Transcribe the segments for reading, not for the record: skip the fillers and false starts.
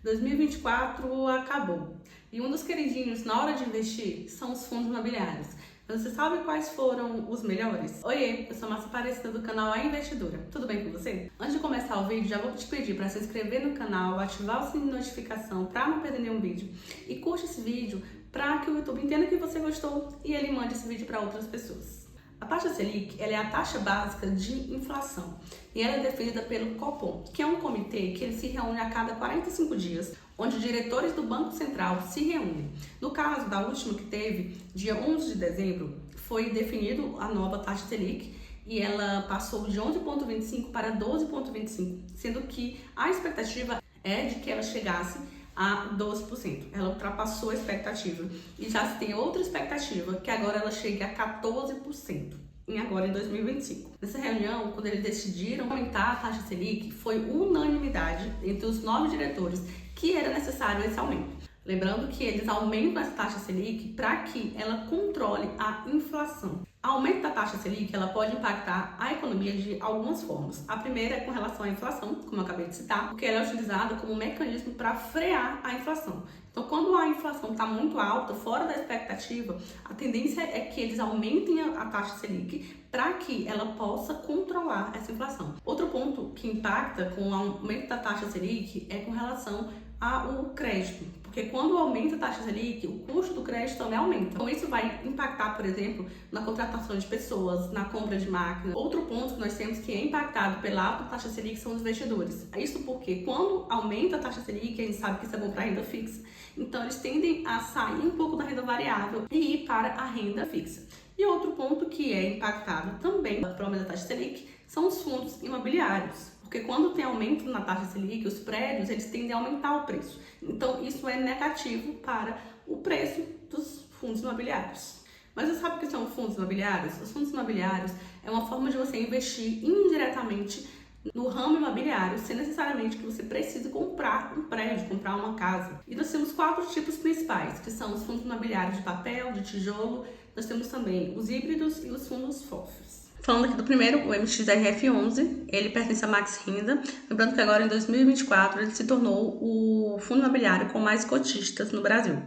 2024 acabou e um dos queridinhos na hora de investir são os fundos imobiliários. Mas você sabe quais foram os melhores? Oiê, eu sou a Márcia Aparecida do canal A Investidora. Tudo bem com você? Antes de começar o vídeo, já vou te pedir para se inscrever no canal, ativar o sininho de notificação para não perder nenhum vídeo e curte esse vídeo para que o YouTube entenda que você gostou e ele mande esse vídeo para outras pessoas. A taxa Selic ela é a taxa básica de inflação e ela é definida pelo Copom, que é um comitê que ele se reúne a cada 45 dias, onde diretores do Banco Central se reúnem. No caso da última que teve, dia 11 de dezembro, foi definido a nova taxa Selic e ela passou de 11,25 para 12,25, sendo que a expectativa é de que ela chegasse a 12%. Ela ultrapassou a expectativa e já se tem outra expectativa que agora ela chegue a 14% agora em 2025. Nessa reunião, quando eles decidiram aumentar a taxa Selic, foi unanimidade entre os 9 diretores que era necessário esse aumento. Lembrando que eles aumentam essa taxa Selic para que ela controle a inflação. O aumento da taxa Selic ela pode impactar a economia de algumas formas. A primeira é com relação à inflação, como eu acabei de citar, porque ela é utilizada como um mecanismo para frear a inflação. Então, quando a inflação está muito alta, fora da expectativa, a tendência é que eles aumentem a taxa Selic para que ela possa controlar essa inflação. Outro ponto que impacta com o aumento da taxa Selic é com relação ao crédito, porque quando aumenta a taxa Selic, o custo do crédito também aumenta. Então isso vai impactar, por exemplo, na contratação de pessoas, na compra de máquinas. Outro ponto que nós temos que é impactado pela alta taxa Selic são os investidores. Isso porque quando aumenta a taxa Selic, a gente sabe que isso é bom para a renda fixa, então eles tendem a sair um pouco da renda variável e ir para a renda fixa. E outro ponto que é impactado também pelo aumento da taxa Selic são os fundos imobiliários. Porque quando tem aumento na taxa Selic, os prédios eles tendem a aumentar o preço. Então isso é negativo para o preço dos fundos imobiliários. Mas você sabe o que são fundos imobiliários? Os fundos imobiliários é uma forma de você investir indiretamente no ramo imobiliário, sem necessariamente que você precise comprar um prédio, comprar uma casa. E nós temos 4 tipos principais, que são os fundos imobiliários de papel, de tijolo, nós temos também os híbridos e os fundos FOFs. Falando aqui do primeiro, o MXRF11, ele pertence à Max Renda. Lembrando que agora em 2024 ele se tornou o fundo imobiliário com mais cotistas no Brasil.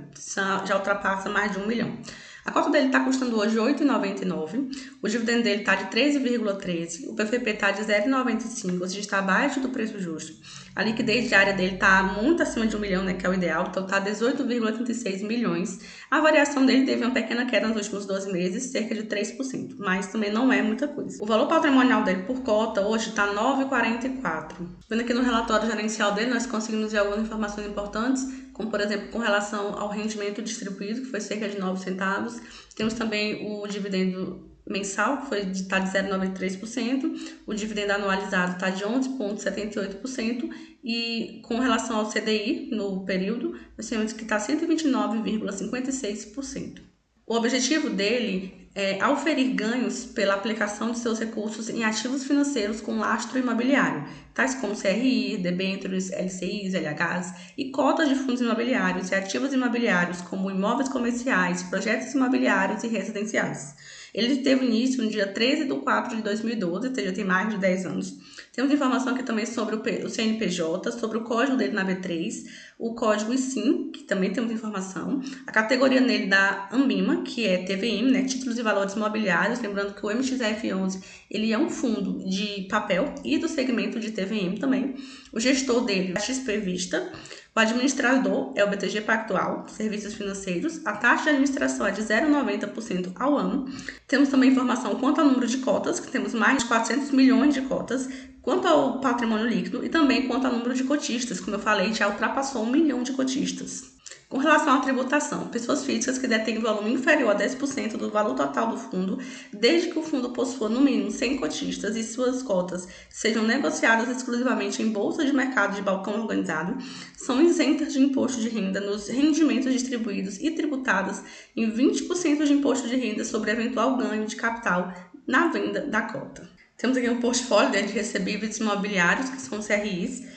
Já ultrapassa mais de 1 milhão. A cota dele está custando hoje R$ 8,99, o dividendo dele está de 13,13, o PVP está de 0,95, ou seja, está abaixo do preço justo. A liquidez diária dele está muito acima de 1 milhão, né, que é o ideal, então está 18,36 milhões. A variação dele teve uma pequena queda nos últimos 12 meses, cerca de 3%, mas também não é muita coisa. O valor patrimonial dele por cota hoje está 9,44. Vendo aqui no relatório gerencial dele, nós conseguimos ver algumas informações importantes, como por exemplo com relação ao rendimento distribuído, que foi cerca de 9 centavos. Temos também o dividendo mensal, que está de 0,93%, o dividendo anualizado está de 11,78%, e com relação ao CDI no período, nós temos que está 129,56%. O objetivo dele é auferir ganhos pela aplicação de seus recursos em ativos financeiros com lastro imobiliário, tais como CRI, debêntures, LCIs, LHs e cotas de fundos imobiliários e ativos imobiliários como imóveis comerciais, projetos imobiliários e residenciais. Ele teve início no dia 13 de 4 de 2012, ou seja, tem mais de 10 anos. Temos informação aqui também sobre o CNPJ, sobre o código dele na B3, o código ISIN, que também temos informação, a categoria nele da Ambima, que é TVM, né, Títulos e Valores Imobiliários, lembrando que o MXRF11 ele é um fundo de papel e do segmento de TVM também. O gestor dele é a XP Vista. O administrador é o BTG Pactual, Serviços Financeiros. A taxa de administração é de 0,90% ao ano. Temos também informação quanto ao número de cotas, que temos mais de 400 milhões de cotas, quanto ao patrimônio líquido e também quanto ao número de cotistas. Como eu falei, já ultrapassou 1 milhão de cotistas. Com relação à tributação, pessoas físicas que detêm volume inferior a 10% do valor total do fundo, desde que o fundo possua no mínimo 100 cotistas e suas cotas sejam negociadas exclusivamente em bolsa de mercado de balcão organizado, são isentas de imposto de renda nos rendimentos distribuídos e tributadas em 20% de imposto de renda sobre eventual ganho de capital na venda da cota. Temos aqui um portfólio de recebíveis imobiliários, que são CRIs.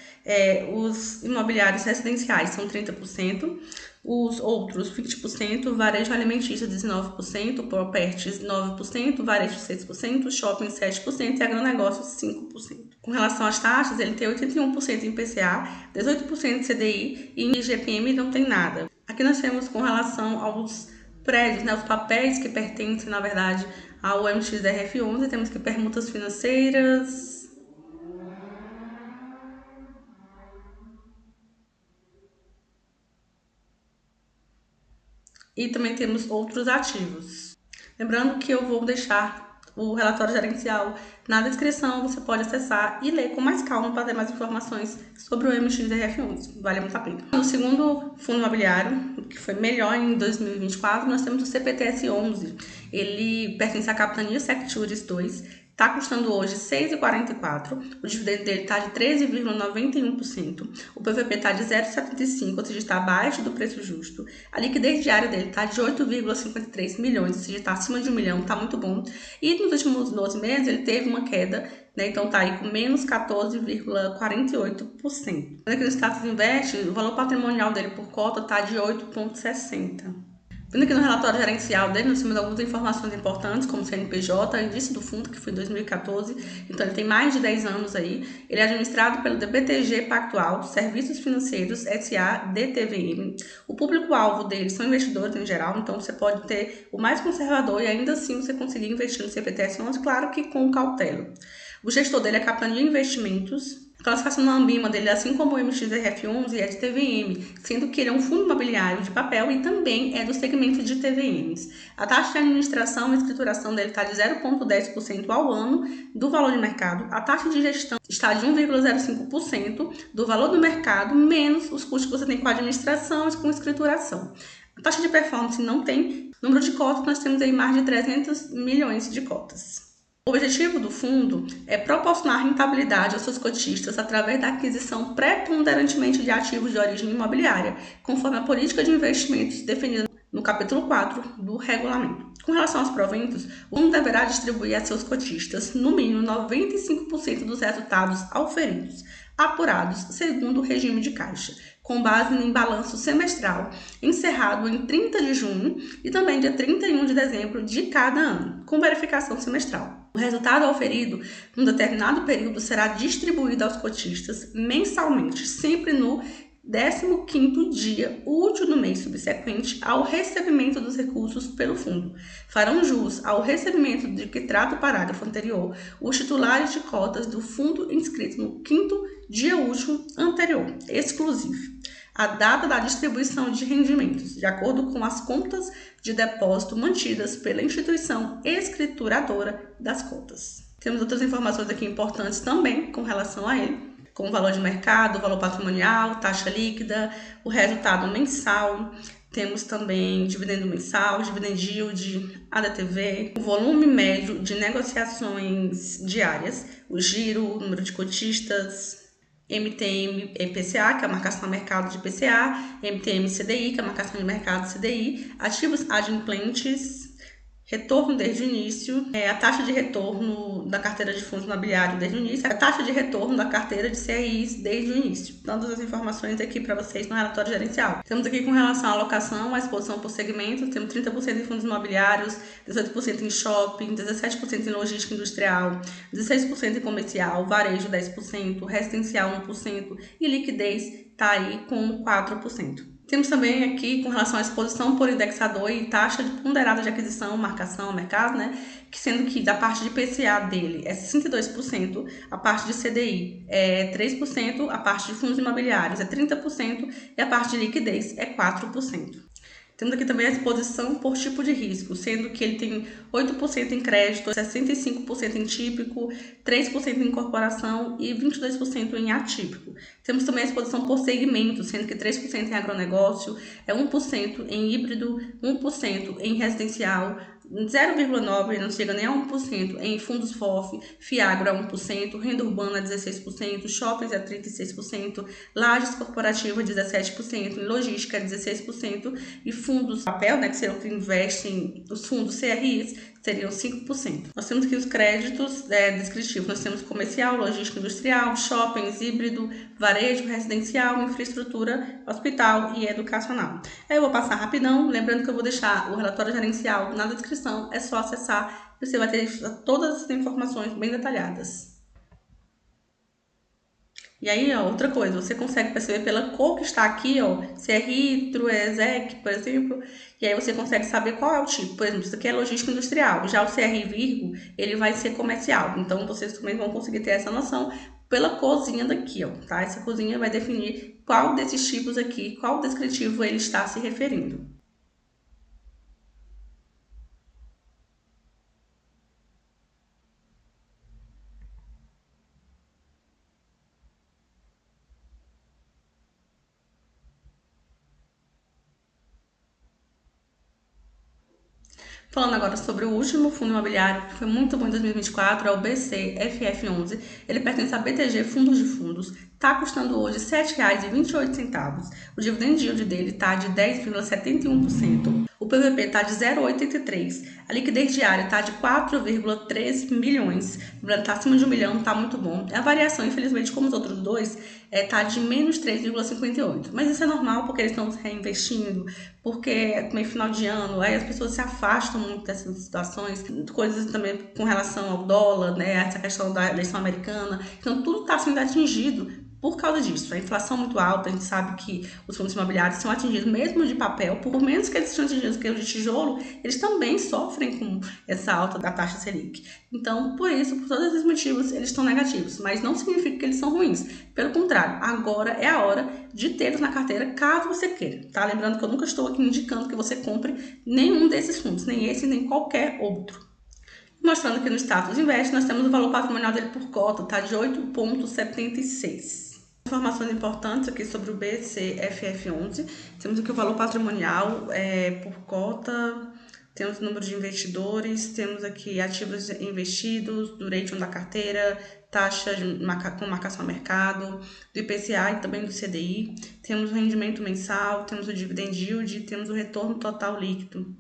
Os imobiliários residenciais são 30%, os outros 20%, varejo alimentício 19%, properties 9%, varejo 6%, shopping 7% e agronegócios 5%. Com relação às taxas, ele tem 81% em PCA, 18% em CDI e em IGPM não tem nada. Aqui nós temos com relação aos prédios, né, os papéis que pertencem, na verdade, ao MXRF11, temos aqui permutas financeiras. E também temos outros ativos. Lembrando que eu vou deixar o relatório gerencial na descrição, você pode acessar e ler com mais calma para ter mais informações sobre o MXRF11. Vale muito a pena. No segundo fundo imobiliário, que foi melhor em 2024, nós temos o CPTS11. Ele pertence à Capitania Sectures 2. Está custando hoje R$ 6,44, o dividendo dele está de 13,91%, o PVP está de 0,75, ou seja, está abaixo do preço justo. A liquidez diária dele está de 8,53 milhões, ou seja, está acima de 1 milhão, está muito bom. E nos últimos 12 meses ele teve uma queda, né? Então está aí com menos 14,48%. Aqui no Status Invest, o valor patrimonial dele por cota está de 8,60. Vindo aqui no relatório gerencial dele, nós temos algumas informações importantes, como o CNPJ, início do fundo, que foi em 2014, então ele tem mais de 10 anos aí. Ele é administrado pelo DBTG Pactual, Serviços Financeiros, SA, DTVM. O público-alvo dele são investidores em geral, então você pode ter o mais conservador e ainda assim você conseguir investir no CPTS11, claro que com cautela. O gestor dele é Capitania Investimentos. A classificação na Ambima dele, assim como o MXRF11, é de TVM, sendo que ele é um fundo imobiliário de papel e também é do segmento de TVMs. A taxa de administração e escrituração dele está de 0,10% ao ano do valor de mercado. A taxa de gestão está de 1,05% do valor do mercado, menos os custos que você tem com a administração e com escrituração. A taxa de performance não tem. Número de cotas, nós temos aí mais de 300 milhões de cotas. O objetivo do fundo é proporcionar rentabilidade aos seus cotistas através da aquisição preponderantemente de ativos de origem imobiliária, conforme a política de investimentos definida no capítulo 4 do regulamento. Com relação aos proventos, o fundo deverá distribuir a seus cotistas, no mínimo, 95% dos resultados auferidos, apurados segundo o regime de caixa, com base em balanço semestral, encerrado em 30 de junho e também dia 31 de dezembro de cada ano, com verificação semestral. O resultado auferido num determinado período será distribuído aos cotistas mensalmente, sempre no 15º dia útil do mês subsequente ao recebimento dos recursos pelo fundo. Farão jus ao recebimento de que trata o parágrafo anterior os titulares de cotas do fundo inscritos no 5º dia útil anterior, exclusivo a data da distribuição de rendimentos, de acordo com as contas de depósito mantidas pela instituição escrituradora das cotas. Temos outras informações aqui importantes também com relação a ele, como o valor de mercado, o valor patrimonial, taxa líquida, o resultado mensal. Temos também dividendo mensal, dividend yield, ADTV, o volume médio de negociações diárias, o giro, o número de cotistas, MTM PCA, que é a marcação a mercado de PCA, MTM CDI, que é a marcação de mercado de CDI, ativos adimplentes, retorno desde o início, a taxa de retorno da carteira de fundos imobiliários desde o início, a taxa de retorno da carteira de CRIs desde o início. Todas as informações aqui para vocês no relatório gerencial. Temos aqui com relação à alocação, a exposição por segmento, temos 30% em fundos imobiliários, 18% em shopping, 17% em logística industrial, 16% em comercial, varejo 10%, residencial 1% e liquidez está aí com 4%. Temos também aqui com relação à exposição por indexador e taxa de ponderada de aquisição, marcação ao mercado, né? Que sendo que da parte de PCA dele é 62%, a parte de CDI é 3%, a parte de fundos imobiliários é 30% e a parte de liquidez é 4%. Temos aqui também a exposição por tipo de risco, sendo que ele tem 8% em crédito, 65% em típico, 3% em incorporação e 22% em atípico. Temos também a exposição por segmento, sendo que 3% em agronegócio, 1% em híbrido, 1% em residencial, 0,9%, não chega nem a 1% em fundos FOF, Fiagro 1%, renda urbana 16%, shoppings 36%, lajes corporativa 17%, logística 16% e fundos papel, né, que serão que investem, os fundos CRIs, seriam 5%. Nós temos aqui os créditos descritivos, nós temos comercial, logística industrial, shoppings, híbrido, varejo, residencial, infraestrutura, hospital e educacional. Aí eu vou passar rapidão, lembrando que eu vou deixar o relatório gerencial na descrição, é só acessar e você vai ter todas as informações bem detalhadas. E aí, ó, outra coisa, você consegue perceber pela cor que está aqui, ó, se é Ritro, é ESEC, por exemplo, e aí você consegue saber qual é o tipo. Por exemplo, isso aqui é logística industrial, já o CR Virgo, ele vai ser comercial. Então, vocês também vão conseguir ter essa noção pela corzinha daqui, ó, tá? Essa corzinha vai definir qual desses tipos aqui, qual descritivo ele está se referindo. Falando agora sobre o último fundo imobiliário, que foi muito bom em 2024, é o BCFF11. Ele pertence à BTG Fundos de Fundos. Está custando hoje R$ 7,28. O dividend yield dele está de 10,71%. O PVP está de 0,83. A liquidez diária está de 4,3 milhões. Está acima de 1 milhão, está muito bom. A variação, infelizmente, como os outros dois, está de menos 3,58. Mas isso é normal, porque eles estão reinvestindo, porque é meio final de ano, aí as pessoas se afastam muito dessas situações, coisas também com relação ao dólar, né, essa questão da eleição americana. Então, tudo está sendo atingido por causa disso. A inflação muito alta, a gente sabe que os fundos imobiliários são atingidos mesmo de papel, por menos que eles sejam atingidos que os de tijolo, eles também sofrem com essa alta da taxa Selic. Então, por isso, por todos esses motivos, eles estão negativos, mas não significa que eles são ruins. Pelo contrário, agora é a hora de tê-los na carteira, caso você queira, tá? Lembrando que eu nunca estou aqui indicando que você compre nenhum desses fundos, nem esse, nem qualquer outro. Mostrando aqui no status investe, nós temos o valor patrimonial dele por cota, tá? De 8,76. Informações importantes aqui sobre o BCFF11. Temos aqui o valor patrimonial por cota, temos o número de investidores, temos aqui ativos investidos, duration da carteira, taxa com marcação a mercado, do IPCA e também do CDI. Temos o rendimento mensal, temos o dividend yield, temos o retorno total líquido.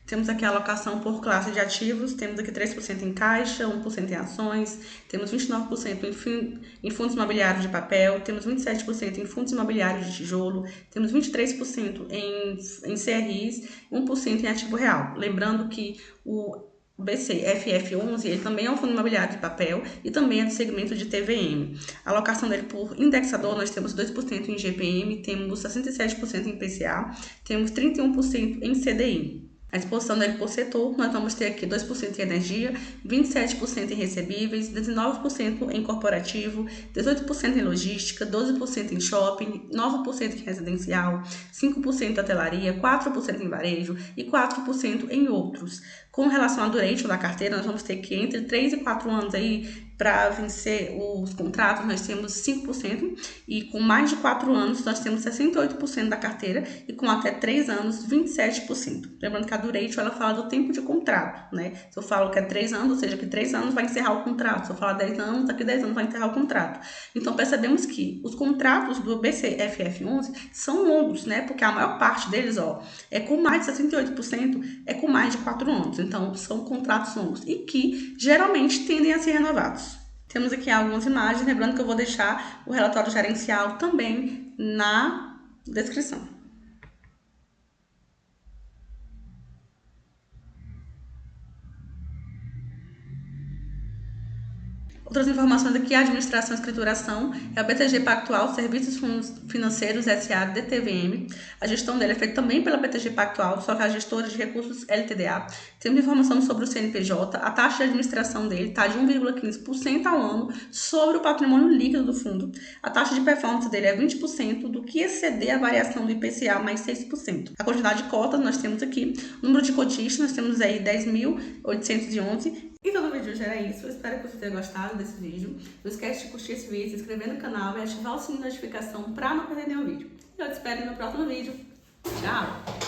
Temos aqui a alocação por classe de ativos, temos aqui 3% em caixa, 1% em ações, temos 29% em fundos imobiliários de papel, temos 27% em fundos imobiliários de tijolo, temos 23% em CRIs, 1% em ativo real. Lembrando que o BCFF11, ele também é um fundo imobiliário de papel e também é do segmento de TVM. A alocação dele por indexador, nós temos 2% em GPM, temos 67% em PCA, temos 31% em CDI. A exposição dele por setor, nós vamos ter aqui 2% em energia, 27% em recebíveis, 19% em corporativo, 18% em logística, 12% em shopping, 9% em residencial, 5% em hotelaria, 4% em varejo e 4% em outros. Com relação à duration da carteira, nós vamos ter que entre 3 e 4 anos aí para vencer os contratos, nós temos 5%, e com mais de 4 anos, nós temos 68% da carteira, e com até 3 anos, 27%. Lembrando que a duration, ela fala do tempo de contrato, né? Se eu falo que é 3 anos, ou seja, que 3 anos vai encerrar o contrato. Se eu falar 10 anos, daqui 10 anos vai encerrar o contrato. Então, percebemos que os contratos do BCFF11 são longos, né? Porque a maior parte deles, ó, é com mais de 68%, é com mais de 4 anos. Então, são contratos longos e que geralmente tendem a ser renovados. Temos aqui algumas imagens, lembrando que eu vou deixar o relatório gerencial também na descrição. Outras informações aqui, a administração e escrituração é o BTG Pactual, Serviços Financeiros SA DTVM. A gestão dele é feita também pela BTG Pactual, só que a gestora de recursos LTDA. Temos informação sobre o CNPJ, a taxa de administração dele está de 1,15% ao ano sobre o patrimônio líquido do fundo. A taxa de performance dele é 20% do que exceder a variação do IPCA mais 6%. A quantidade de cotas nós temos aqui, o número de cotistas nós temos aí 10.811. E todo o vídeo já era isso, eu espero que você tenha gostado desse vídeo. Não esquece de curtir esse vídeo, se inscrever no canal e ativar o sininho de notificação para não perder nenhum vídeo. Eu te espero no meu próximo vídeo. Tchau!